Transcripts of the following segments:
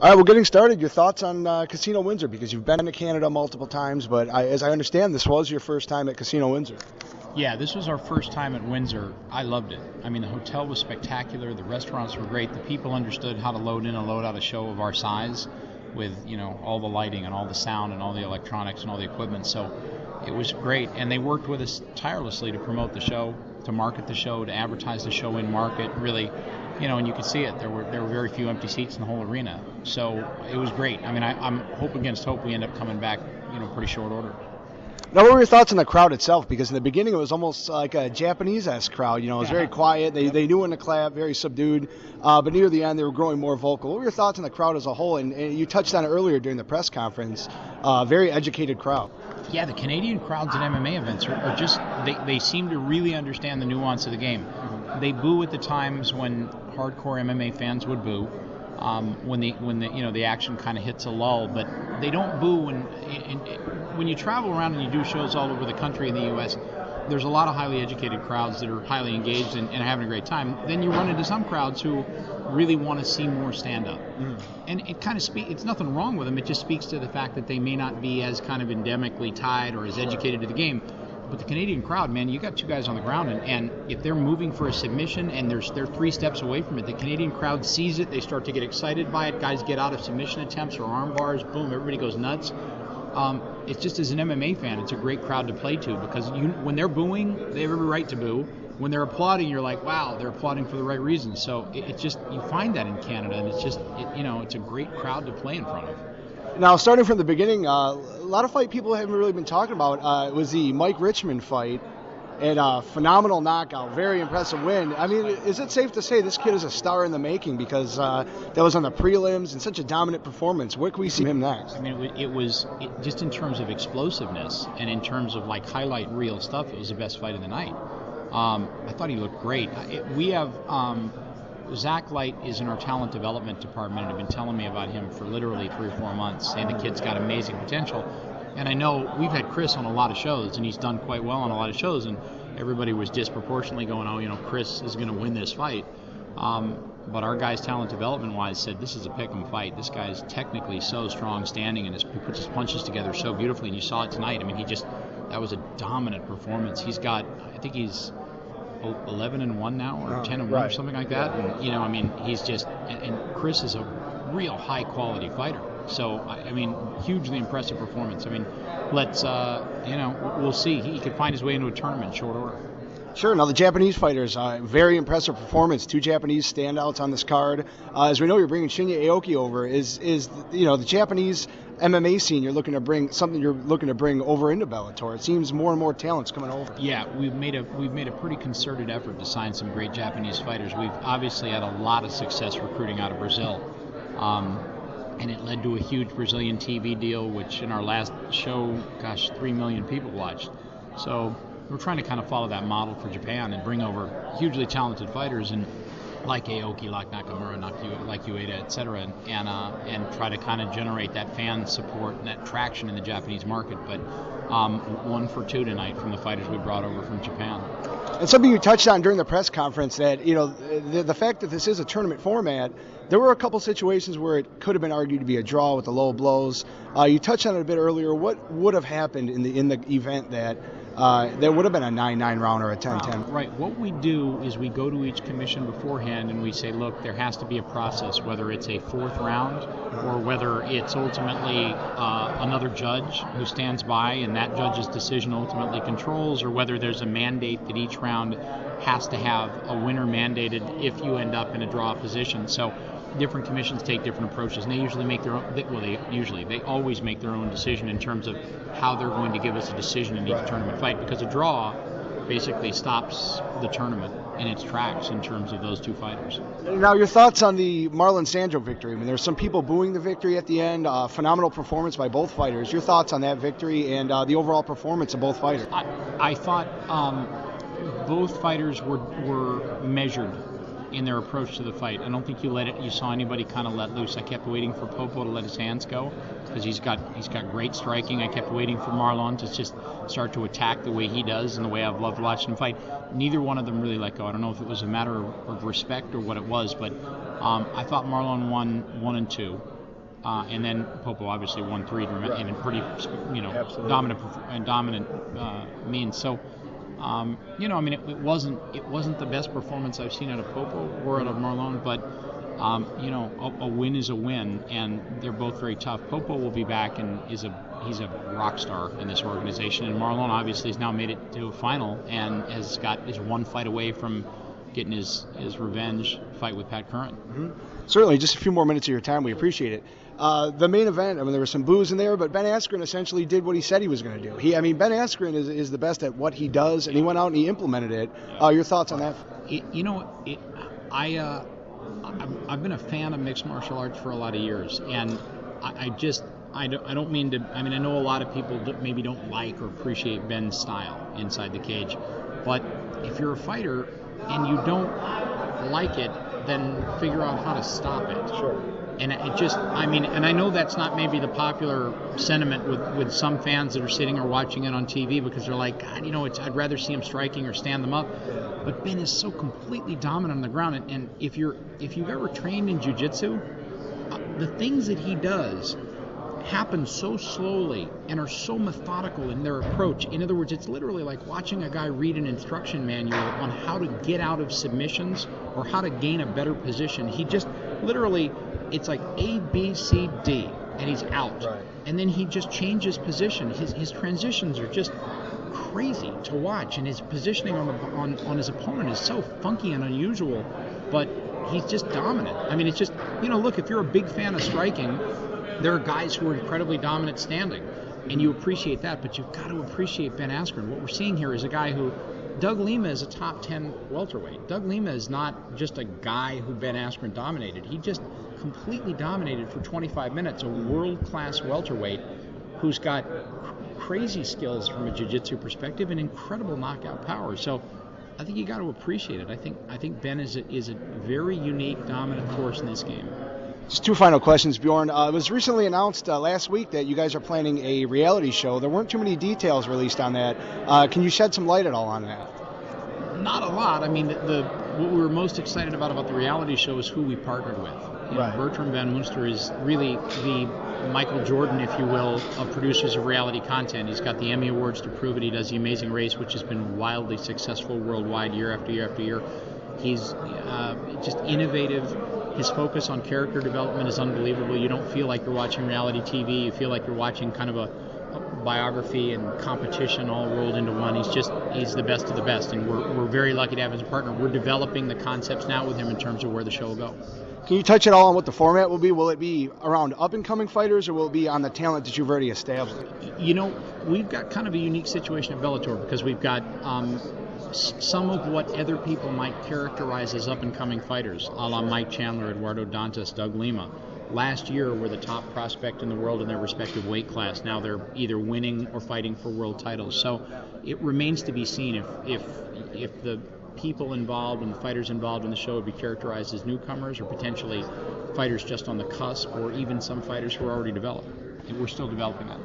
All right, well, getting started, your thoughts on Casino Windsor, because you've been to Canada multiple times, but as I understand, this was your first time at Casino Windsor. Yeah, this was our first time at Windsor. I loved it. I mean, the hotel was spectacular. The restaurants were great. The people understood how to load in and load out a show of our size with, all the lighting and all the sound and all the electronics and all the equipment. So it was great. And they worked with us tirelessly to promote the show, to market the show, to advertise the show in market. Really, and you could see it. There were very few empty seats in the whole arena. So it was great. I mean, I'm hope against hope we end up coming back, pretty short order. Now, what were your thoughts on the crowd itself? Because in the beginning, it was almost like a Japanese-esque crowd. It was very quiet. They knew when to clap, very subdued. But near the end, they were growing more vocal. What were your thoughts on the crowd as a whole? And you touched on it earlier during the press conference. Very educated crowd. Yeah, the Canadian crowds at MMA events are just, they seem to really understand the nuance of the game. They boo at the times when hardcore MMA fans would boo. When the action kind of hits a lull, but they don't boo when you travel around and you do shows all over the country in the U.S. There's a lot of highly educated crowds that are highly engaged and having a great time. Then you run into some crowds who really want to see more stand-up, and it kind of it's nothing wrong with them. It just speaks to the fact that they may not be as kind of endemically tied or as educated to the game. But the Canadian crowd, man, you got two guys on the ground, and if they're moving for a submission and they're 3 steps away from it, the Canadian crowd sees it. They start to get excited by it. Guys get out of submission attempts or arm bars. Boom, everybody goes nuts. It's just, as an MMA fan, it's a great crowd to play to, because when they're booing, they have every right to boo. When they're applauding, you're like, wow, they're applauding for the right reasons. So it just, you find that in Canada, and it's just, it's a great crowd to play in front of. Now, starting from the beginning, a lot of fight people haven't really been talking about was the Mike Richmond fight, and a phenomenal knockout, very impressive win. I mean, is it safe to say this kid is a star in the making, because that was on the prelims and such a dominant performance? Where can we see him next? I mean, it was just in terms of explosiveness and in terms of like highlight reel stuff, it was the best fight of the night. I thought he looked great. We have Zach Light is in our talent development department, and have been telling me about him for literally 3 or 4 months, saying the kid's got amazing potential. And I know we've had Chris on a lot of shows, and he's done quite well on a lot of shows, and everybody was disproportionately going, Chris is going to win this fight. But our guys, talent development-wise, said this is a pick'em fight. This guy's technically so strong standing, and he puts his punches together so beautifully, and you saw it tonight. I mean, that was a dominant performance. I think he's 11-1 now, or 10-1 or something like that. And he's just, and Chris is a real high quality fighter. So I mean, hugely impressive performance. I mean, let's we'll see. He could find his way into a tournament in short order. Sure. Now, the Japanese fighters, very impressive performance. 2 Japanese standouts on this card. As we know, you're bringing Shinya Aoki over. Is the Japanese MMA scene you're looking to bring over into Bellator? It seems more and more talent's coming over. Yeah, we've made a pretty concerted effort to sign some great Japanese fighters. We've obviously had a lot of success recruiting out of Brazil. And it led to a huge Brazilian TV deal, which in our last show, 3 million people watched. So we're trying to kind of follow that model for Japan and bring over hugely talented fighters, and like Aoki, like Nakamura, like Ueda, etc., and try to kind of generate that fan support and that traction in the Japanese market. But 1 for 2 tonight from the fighters we brought over from Japan. And something you touched on during the press conference, that the fact that this is a tournament format, there were a couple situations where it could have been argued to be a draw with the low blows. You touched on it a bit earlier. What would have happened in the event that there would have been a 9-9 round or a 10-10? Right. What we do is we go to each commission beforehand and we say, look, there has to be a process, whether it's a 4th round or whether it's ultimately another judge who stands by and that judge's decision ultimately controls, or whether there's a mandate that each round has to have a winner mandated if you end up in a draw position. So different commissions take different approaches, and they usually make their own. They always make their own decision in terms of how they're going to give us a decision in each tournament fight, because a draw basically stops the tournament in its tracks in terms of those 2 fighters. Now, your thoughts on the Marlon Sandro victory? I mean, there's some people booing the victory at the end. Phenomenal performance by both fighters. Your thoughts on that victory and the overall performance of both fighters? I thought both fighters were measured in their approach to the fight. I don't think you saw anybody kind of let loose. I kept waiting for Popo to let his hands go, because he's got great striking. I kept waiting for Marlon to just start to attack the way he does and the way I've loved watching him fight. Neither one of them really let go. I don't know if it was a matter of respect or what it was, but I thought Marlon won 1 and 2. and then Popo obviously won 3 in a pretty, Absolutely. dominant means. So, it wasn't the best performance I've seen out of Popo or out of Marlon, but a win is a win, and they're both very tough. Popo will be back and he's a rock star in this organization, and Marlon obviously has now made it to a final and is one fight away from getting his revenge fight with Pat Curran. Mm-hmm. Certainly, just a few more minutes of your time. We appreciate it. The main event, there was some boos in there, but Ben Askren essentially did what he said he was going to do. Ben Askren is the best at what he does, and he went out and he implemented it. Your thoughts on that? I've been a fan of mixed martial arts for a lot of years, and I don't mean to. I know a lot of people maybe don't like or appreciate Ben's style inside the cage, but if you're a fighter and you don't like it, then figure out how to stop it. Sure. And and I know that's not maybe the popular sentiment with some fans that are sitting or watching it on TV, because they're like, God, I'd rather see him striking or stand them up. But Ben is so completely dominant on the ground, and if you've ever trained in jiu-jitsu, the things that he does happen so slowly and are so methodical in their approach. In other words, it's literally like watching a guy read an instruction manual on how to get out of submissions or how to gain a better position. He just literally, it's like A, B, C, D, and he's out. Right. And then he just changes position. His transitions are just crazy to watch, and his positioning on his opponent is so funky and unusual, but he's just dominant. It's just, look, if you're a big fan of striking, there are guys who are incredibly dominant standing, and you appreciate that, but you've got to appreciate Ben Askren. What we're seeing here is a guy who, Doug Lima is a top 10 welterweight. Doug Lima is not just a guy who Ben Askren dominated. He just completely dominated for 25 minutes, a world-class welterweight who's got crazy skills from a jiu-jitsu perspective and incredible knockout power. So I think you got to appreciate it. I think Ben is a very unique, dominant force in this game. Just 2 final questions, Bjorn. It was recently announced last week that you guys are planning a reality show. There weren't too many details released on that. Can you shed some light at all on that? Not a lot. What we were most excited about the reality show is who we partnered with. Right. Bertram Van Munster is really the Michael Jordan, if you will, of producers of reality content. He's got the Emmy Awards to prove it. He does The Amazing Race, which has been wildly successful worldwide year after year after year. He's just innovative. His focus on character development is unbelievable. You don't feel like you're watching reality TV. You feel like you're watching kind of a biography and competition all rolled into one. He's the best of the best, and we're very lucky to have him as a partner. We're developing the concepts now with him in terms of where the show will go. Can you touch at all on what the format will be? Will it be around up-and-coming fighters, or will it be on the talent that you've already established? We've got kind of a unique situation at Bellator, because we've got some of what other people might characterize as up-and-coming fighters, a la Mike Chandler, Eduardo Dantas, Doug Lima. Last year were the top prospect in the world in their respective weight class. Now they're either winning or fighting for world titles. So it remains to be seen if the people involved and the fighters involved in the show would be characterized as newcomers, or potentially fighters just on the cusp, or even some fighters who are already developed. And we're still developing that.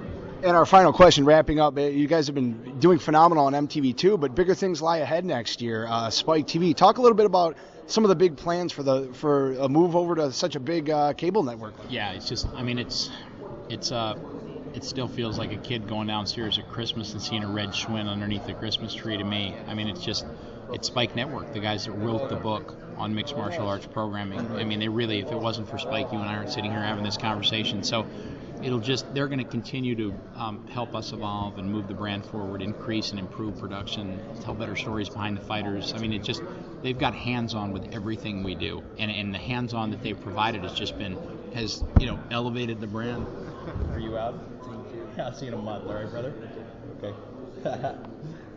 And our final question, wrapping up, you guys have been doing phenomenal on MTV2, but bigger things lie ahead next year. Spike TV. Talk a little bit about some of the big plans for a move over to such a big cable network. Yeah, it's just, it still feels like a kid going downstairs at Christmas and seeing a red Schwinn underneath the Christmas tree to me. It's Spike Network, the guys that wrote the book on mixed martial arts programming. They really, if it wasn't for Spike, you and I aren't sitting here having this conversation. So they're going to continue to help us evolve and move the brand forward, increase and improve production, tell better stories behind the fighters. They've got hands-on with everything we do, and the hands-on that they've provided has elevated the brand. Are you out? Yeah, I'll see you in a month. All right, brother? Okay.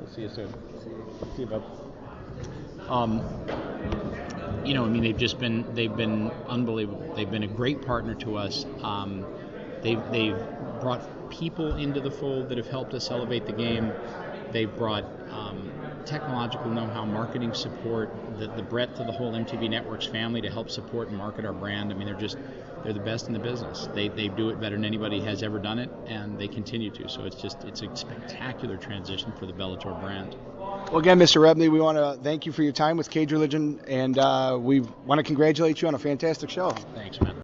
We'll see you soon. See you, bud. They've been unbelievable. They've been a great partner to us. They've brought people into the fold that have helped us elevate the game. They've brought technological know-how, marketing support, the breadth of the whole MTV Networks family to help support and market our brand. They're the best in the business. They do it better than anybody has ever done it, and they continue to. So it's a spectacular transition for the Bellator brand. Well, again, Mr. Rebney, we want to thank you for your time with Cage Religion, and we want to congratulate you on a fantastic show. Thanks, man.